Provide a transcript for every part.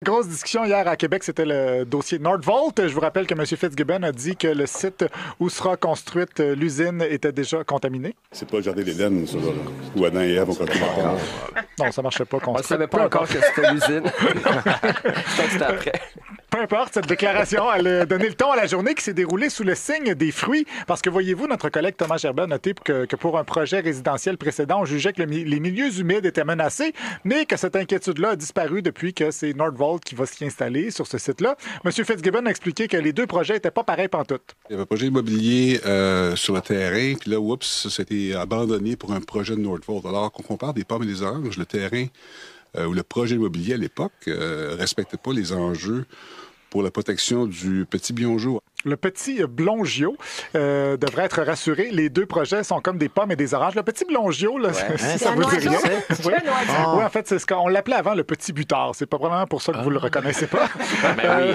Grosse discussion hier à Québec, c'était le dossier Nordvolt. Je vous rappelle que M. Fitzgibbon a dit que le site où sera construite l'usine était déjà contaminé. C'est pas le jardin d'Éden, ça, là, où Adam et Ève ont construit la pompe. Non, ça marchait pas. On ne savait pas encore que c'était l'usine. C'était après. Peu importe, cette déclaration, elle a donné le ton à la journée qui s'est déroulée sous le signe des fruits. Parce que, voyez-vous, notre collègue Thomas Gerbet a noté que pour un projet résidentiel précédent, on jugeait que les milieux humides étaient menacés, mais que cette inquiétude-là a disparu depuis que c'est Nordvolt qui va s'y installer sur ce site-là. M. Fitzgibbon a expliqué que les deux projets n'étaient pas pareils pantoute. Il y avait un projet immobilier sur le terrain, puis là, oups, ça a été abandonné pour un projet de Nordvolt. Alors qu'on compare des pommes et des oranges, le terrain ou le projet immobilier à l'époque respectait pas les enjeux pour la protection du petit Bionjo. Le petit Blongio devrait être rassuré. Les deux projets sont comme des pommes et des oranges. Le petit Blongio, là, ça vous dit rien. Oui, en fait, c'est ce qu'on l'appelait avant le petit butard. C'est pas vraiment pour ça que vous le reconnaissez pas.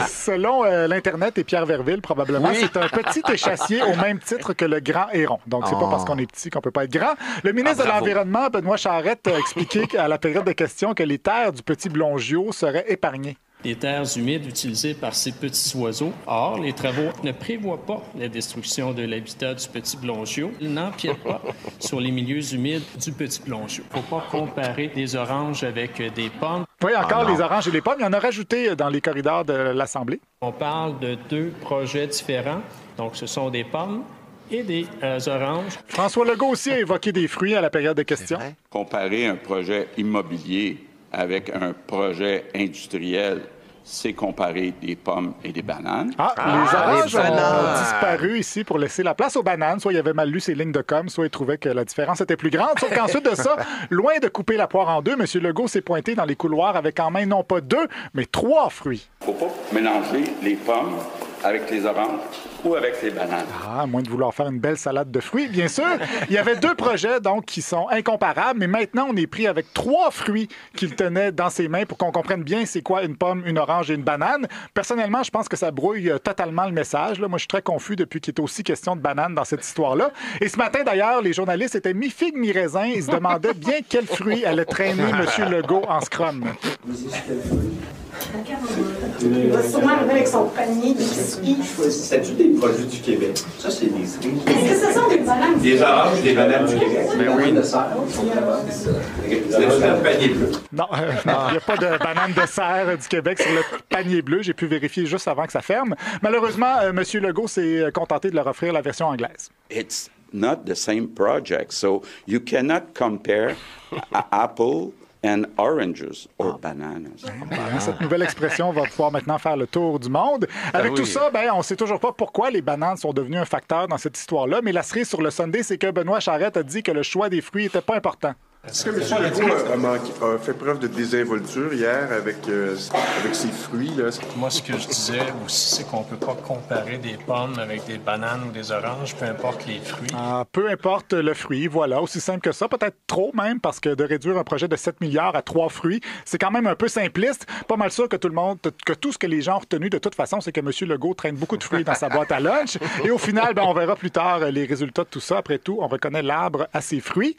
Selon l'Internet et Pierre Verville, probablement, c'est un petit échassier au même titre que le grand héron. Donc, c'est pas parce qu'on est petit qu'on peut pas être grand. Le ministre de l'Environnement, Benoît Charette, a expliqué à la période de questions que les terres du petit Blongio seraient épargnées. Des terres humides utilisées par ces petits oiseaux. Or, les travaux ne prévoient pas la destruction de l'habitat du petit Blongio. Ils n'empiètent pas sur les milieux humides du petit Blongio. Il ne faut pas comparer des oranges avec des pommes. Oui, encore les oranges et les pommes. Il y en a rajouté dans les corridors de l'Assemblée. On parle de deux projets différents. Donc, ce sont des pommes et des oranges. François Legault aussi a évoqué des fruits à la période de questions. Comparer un projet immobilier avec un projet industriel, c'est comparer des pommes et des bananes. Les oranges ont disparu ici pour laisser la place aux bananes. Soit il avait mal lu ses lignes de com, soit il trouvait que la différence était plus grande. Sauf qu'ensuite de ça, loin de couper la poire en deux, M. Legault s'est pointé dans les couloirs avec en main non pas 2, mais 3 fruits. Il ne faut pas mélanger les pommes avec les oranges ou avec les bananes. À moins de vouloir faire une belle salade de fruits, bien sûr. Il y avait 2 projets donc qui sont incomparables, mais maintenant on est pris avec 3 fruits qu'il tenait dans ses mains pour qu'on comprenne bien c'est quoi une pomme, une orange et une banane. Personnellement, je pense que ça brouille totalement le message. Là, moi, je suis très confus depuis qu'il est aussi question de banane dans cette histoire-là. Et ce matin, d'ailleurs, les journalistes étaient mi-figue, mi-raisin. Ils se demandaient bien quel fruit allait traîner M. Legault en scrum. Il va sûrement arriver avec son panier d'épicerie. C'est-tu des produits du Québec? Ça, c'est des fruits. Est-ce que ce sont des bananes? Des oranges, des bananes du Québec. Mais oui. C'est un panier bleu. Non, il n'y a pas de banane de serre du Québec sur le panier bleu. J'ai pu vérifier juste avant que ça ferme. Malheureusement, M. Legault s'est contenté de leur offrir la version anglaise. It's not the same project, so you cannot compare apple and oranges or bananas. Cette nouvelle expression va pouvoir maintenant faire le tour du monde. Avec tout ça, on ne sait toujours pas pourquoi les bananes sont devenues un facteur dans cette histoire-là, mais la cerise sur le sundae, c'est que Benoît Charette a dit que le choix des fruits n'était pas important. Est-ce que M. Legault a fait preuve de désinvolture hier avec ses fruits? Là? Moi, ce que je disais aussi, c'est qu'on ne peut pas comparer des pommes avec des bananes ou des oranges, peu importe les fruits. Peu importe le fruit, voilà, aussi simple que ça. Peut-être trop même, parce que de réduire un projet de 7 milliards à 3 fruits, c'est quand même un peu simpliste. Pas mal sûr que tout ce que les gens ont retenu de toute façon, c'est que M. Legault traîne beaucoup de fruits dans sa boîte à lunch. Et au final, on verra plus tard les résultats de tout ça. Après tout, on reconnaît l'arbre à ses fruits.